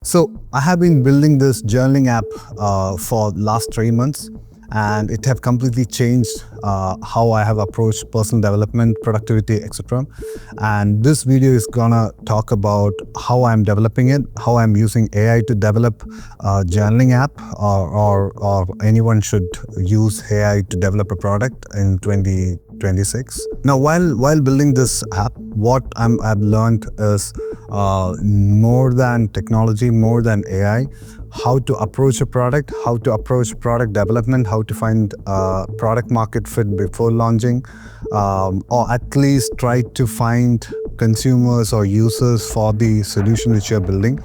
So I have been building this journaling app for last 3 months, and it have completely changed how I have approached personal development, productivity, etc. And this video is gonna talk about how I'm developing it, how I'm using AI to develop a journaling app, or anyone should use AI to develop a product in 2026. Now, while building this app, what I've learned is more than technology, more than AI, how to approach a product, how to approach product development, how to find product market fit before launching, or at least try to find consumers or users for the solution which you're building,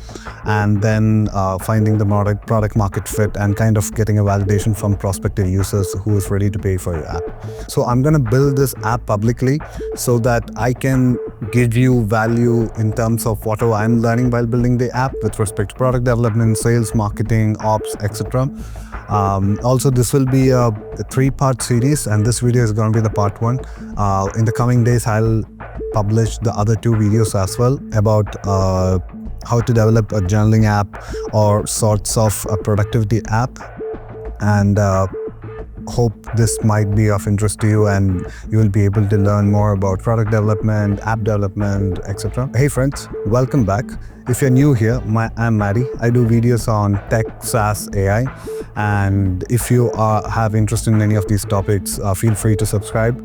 and then finding the product market fit and kind of getting a validation from prospective users who is ready to pay for your app. So I'm going to build this app publicly so that I can give you value in terms of whatever I'm learning while building the app with respect to product development, sales, marketing, ops, etc. Also, this will be a 3-part series, and this video is going to be the part 1. In the coming days, I'll publish the other 2 videos as well about how to develop a journaling app or sorts of a productivity app, and hope this might be of interest to you and you will be able to learn more about product development, app development, etc. Hey friends, welcome back. If you're new here, I'm Maddie. I do videos on tech, SaaS, AI, and if you have interest in any of these topics, feel free to subscribe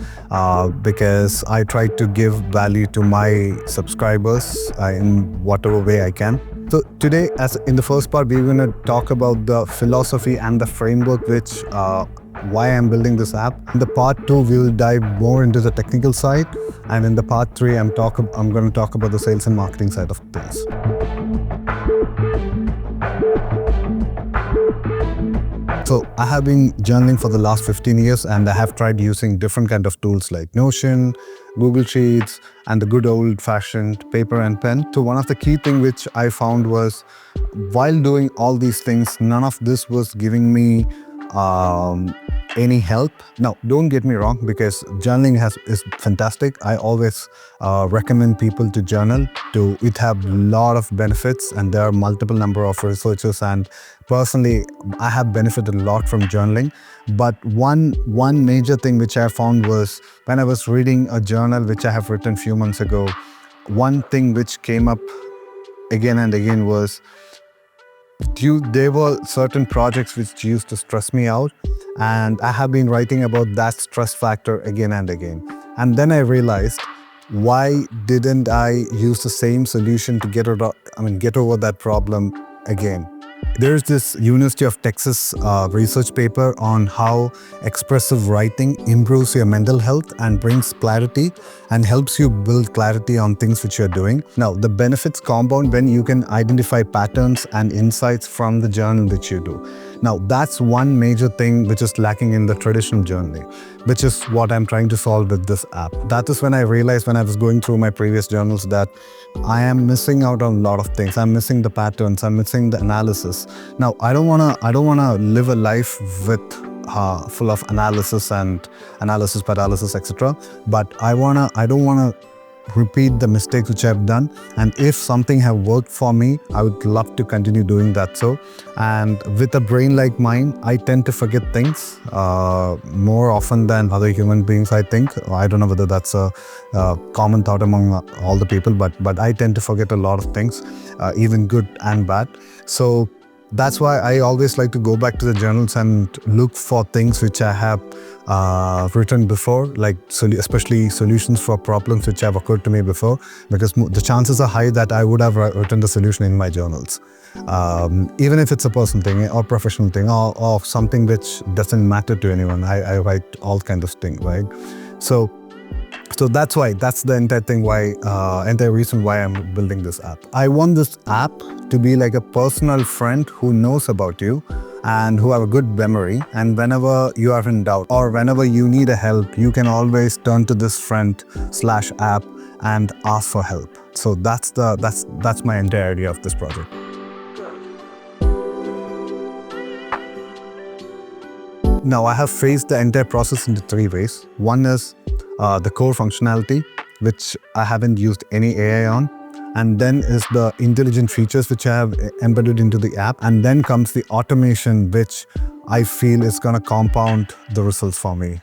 because I try to give value to my subscribers in whatever way I can. So today, as in the first part, we're going to talk about the philosophy and the framework which why I'm building this app. In the part 2, we will dive more into the technical side, and in the part 3, I'm going to talk about the sales and marketing side of things. So I have been journaling for the last 15 years, and I have tried using different kind of tools like Notion, Google Sheets, and the good old-fashioned paper and pen. So one of the key things which I found was, while doing all these things, none of this was giving me any help. Now, don't get me wrong, because journaling is fantastic. I always recommend people to journal. It have a lot of benefits, and there are multiple number of researchers, and personally, I have benefited a lot from journaling. But one major thing which I found was, when I was reading a journal which I have written a few months ago, one thing which came up again and again was, there were certain projects which used to stress me out, and I have been writing about that stress factor again and again. And then I realized, why didn't I use the same solution to get over that problem again? There's this University of Texas research paper on how expressive writing improves your mental health and brings clarity and helps you build clarity on things which you're doing. Now, the benefits compound when you can identify patterns and insights from the journal which you do. Now, that's one major thing which is lacking in the traditional journaling, which is what I'm trying to solve with this app. That is when I realized, when I was going through my previous journals, that I am missing out on a lot of things. I'm missing the patterns, I'm missing the analysis. Now, I don't wanna live a life with full of analysis and analysis paralysis, etc. But I don't wanna repeat the mistakes which I've done. And if something have worked for me, I would love to continue doing that. So, and with a brain like mine, I tend to forget things more often than other human beings, I think. I don't know whether that's a common thought among all the people, but I tend to forget a lot of things, even good and bad. So that's why I always like to go back to the journals and look for things which I have written before, like especially solutions for problems which have occurred to me before, because the chances are high that I would have written the solution in my journals. Even if it's a personal thing or professional thing or something which doesn't matter to anyone, I write all kinds of things, right? So that's the entire reason why I'm building this app. I want this app to be like a personal friend who knows about you and who have a good memory, and whenever you are in doubt or whenever you need a help, you can always turn to this friend/app and ask for help. So that's my entire idea of this project. Now, I have phrased the entire process into 3 ways. One is the core functionality, which I haven't used any AI on. and then is the intelligent features which I have embedded into the app, and then comes the automation which I feel is going to compound the results for me.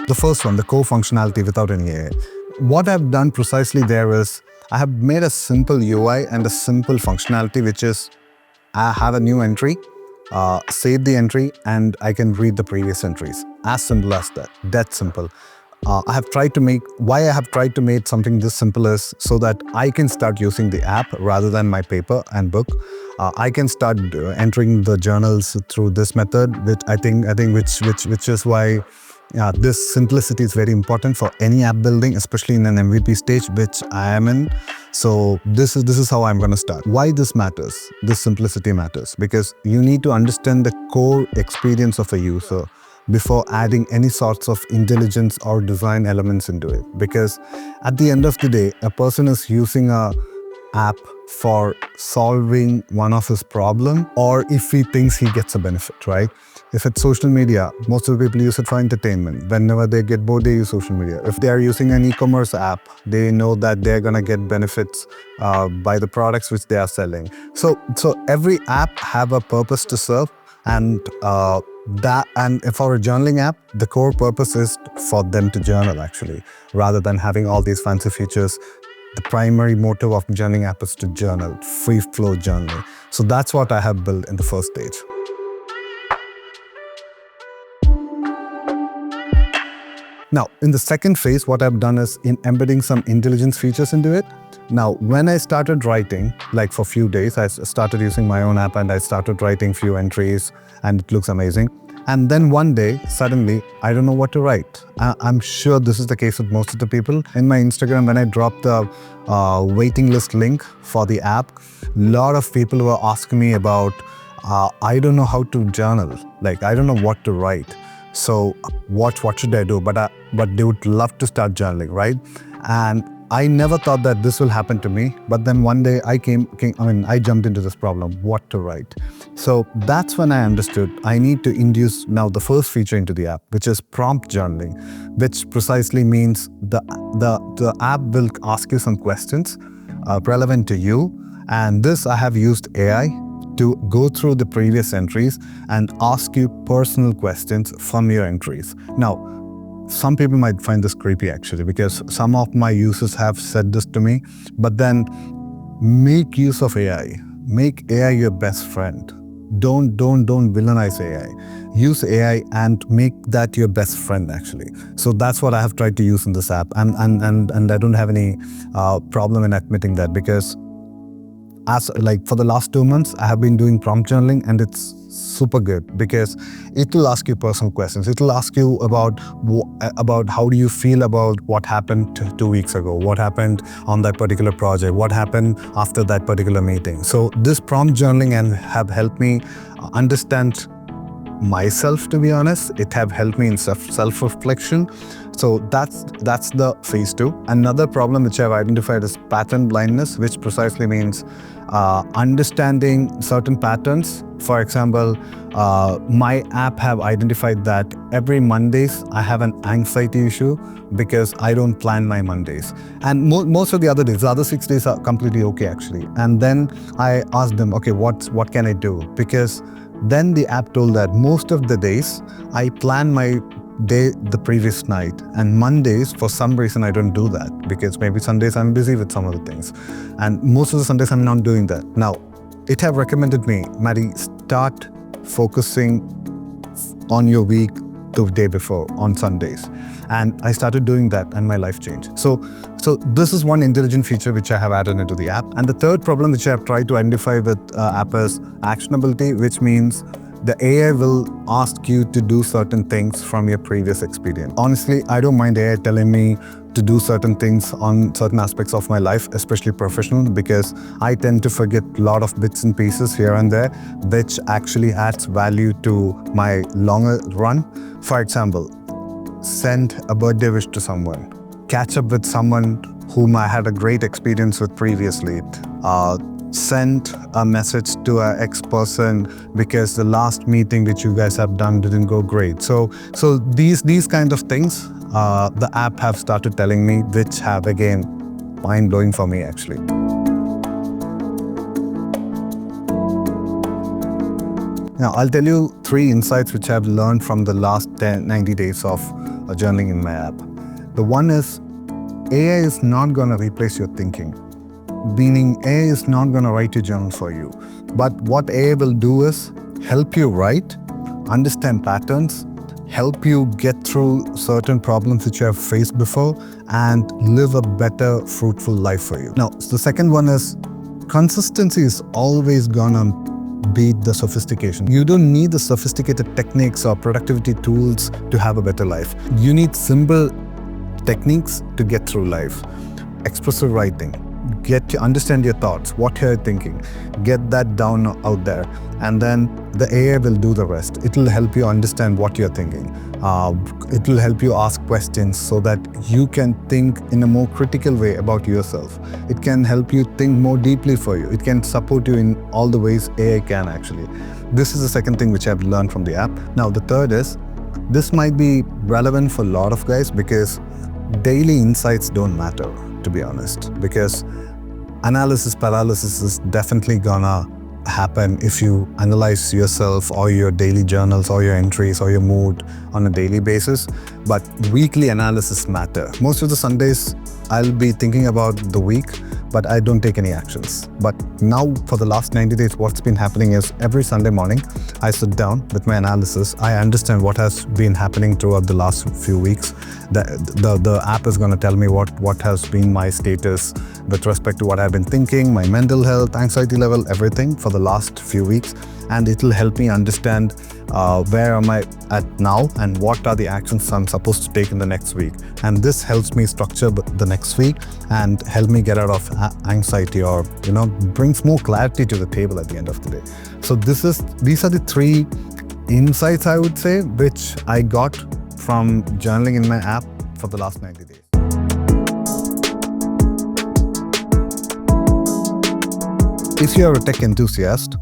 The first one, the core functionality without any AI. What I've done precisely there is I have made a simple UI and a simple functionality, which is I have a new entry, save the entry, and I can read the previous entries. As simple as that. That simple. I have tried to make something this simple is so that I can start using the app rather than my paper and book. I can start entering the journals through this method, which I think which is why this simplicity is very important for any app building, especially in an MVP stage, which I am in. So this is how I'm going to start. Why this matters? This simplicity matters because you need to understand the core experience of a user before adding any sorts of intelligence or design elements into it. Because at the end of the day, a person is using a app for solving one of his problem, or if he thinks he gets a benefit, right? If it's social media, most of the people use it for entertainment. Whenever they get bored, they use social media. If they are using an e-commerce app, they know that they're gonna get benefits by the products which they are selling. So every app have a purpose to serve, and for a journaling app, the core purpose is for them to journal actually, rather than having all these fancy features. The primary motive of journaling app is to journal, free flow journaling. So that's what I have built in the first stage. Now, in the second phase, what I've done is in embedding some intelligence features into it. Now, when I started writing, like for a few days, I started using my own app and I started writing few entries and it looks amazing. And then one day, suddenly, I don't know what to write. I'm sure this is the case with most of the people. In my Instagram, when I dropped the waiting list link for the app, a lot of people were asking me about, I don't know how to journal. Like, I don't know what to write. So what should I do? But they would love to start journaling, right? And I never thought that this will happen to me. But then one day I jumped into this problem, what to write. So that's when I understood I need to induce now the first feature into the app, which is prompt journaling, which precisely means the app will ask you some questions relevant to you. And this I have used AI to go through the previous entries and ask you personal questions from your entries. Now, some people might find this creepy actually, because some of my users have said this to me, but then make use of AI. Make AI your best friend. Don't villainize AI. Use AI and make that your best friend actually. So that's what I have tried to use in this app, and I don't have any problem in admitting that, because for the last 2 months, I have been doing prompt journaling and it's super good because it will ask you personal questions. It will ask you about how do you feel about what happened 2 weeks ago, what happened on that particular project, what happened after that particular meeting. So this prompt journaling have helped me understand myself, to be honest. It have helped me in self-reflection. So that's the phase 2. Another problem which I've identified is pattern blindness, which precisely means understanding certain patterns. For example, my app have identified that every Mondays I have an anxiety issue because I don't plan my Mondays. And most of the other days, the other 6 days are completely okay actually. And then I asked them, okay, what can I do? Because then the app told that most of the days I plan my day the previous night, and Mondays for some reason I don't do that, because maybe Sundays I'm busy with some other things, and most of the Sundays I'm not doing that. Now, it have recommended me, Maddie, start focusing on your week the day before on Sundays. And I started doing that and my life changed. So this is one intelligent feature which I have added into the app. And the third problem which I have tried to identify with app is actionability, which means the AI will ask you to do certain things from your previous experience. Honestly, I don't mind AI telling me to do certain things on certain aspects of my life, especially professional, because I tend to forget a lot of bits and pieces here and there, which actually adds value to my longer run. For example, send a birthday wish to someone, catch up with someone whom I had a great experience with previously, send a message to an ex-person because the last meeting which you guys have done didn't go great. So these kind of things the app have started telling me, which have again mind-blowing for me actually. Now, I'll tell you 3 insights which I've learned from the last 90 days of journaling in my app. The one is, AI is not going to replace your thinking. Meaning, AI is not going to write your journal for you. But what AI will do is help you write, understand patterns, help you get through certain problems which you have faced before, and live a better, fruitful life for you. Now, the second one is, consistency is always gonna beat the sophistication. You don't need the sophisticated techniques or productivity tools to have a better life. You need simple techniques to get through life. Expressive writing. Get to understand your thoughts, what you're thinking. Get that down out there, and then the AI will do the rest. It will help you understand what you're thinking. It will help you ask questions so that you can think in a more critical way about yourself. It can help you think more deeply for you. It can support you in all the ways AI can actually. This is the second thing which I've learned from the app. Now, the third is, this might be relevant for a lot of guys because daily insights don't matter, to be honest, because analysis paralysis is definitely gonna happen if you analyze yourself or your daily journals or your entries or your mood on a daily basis. But weekly analysis matter. Most of the Sundays, I'll be thinking about the week, but I don't take any actions. But now for the last 90 days, what's been happening is every Sunday morning, I sit down with my analysis. I understand what has been happening throughout the last few weeks. The app is going to tell me what has been my status with respect to what I've been thinking, my mental health, anxiety level, everything for the last few weeks. And it will help me understand where am I at now and what are the actions I'm supposed to take in the next week. And this helps me structure the next week and help me get out of anxiety, or brings more clarity to the table at the end of the day. So these are the 3 insights, I would say, which I got from journaling in my app for the last 90 days. If you are a tech enthusiast,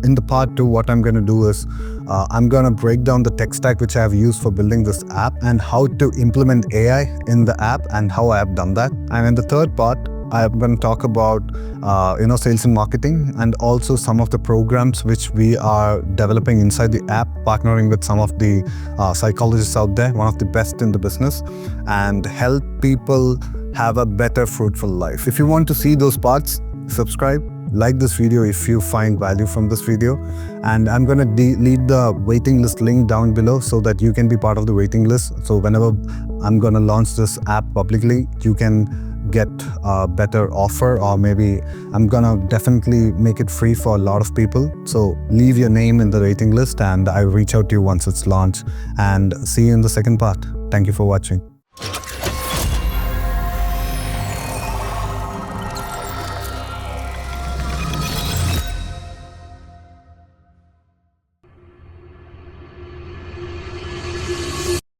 in the part 2, what I'm going to do is I'm going to break down the tech stack which I have used for building this app and how to implement AI in the app and how I have done that. And in the third part, I'm going to talk about sales and marketing, and also some of the programs which we are developing inside the app, partnering with some of the psychologists out there, one of the best in the business, and help people have a better, fruitful life. If you want to see those parts, subscribe. Like this video if you find value from this video, and I'm going to leave the waiting list link down below so that you can be part of the waiting list. So whenever I'm going to launch this app publicly, you can get a better offer, or maybe I'm going to definitely make it free for a lot of people. So leave your name in the waiting list and I'll reach out to you once it's launched, and see you in the second part. Thank you for watching.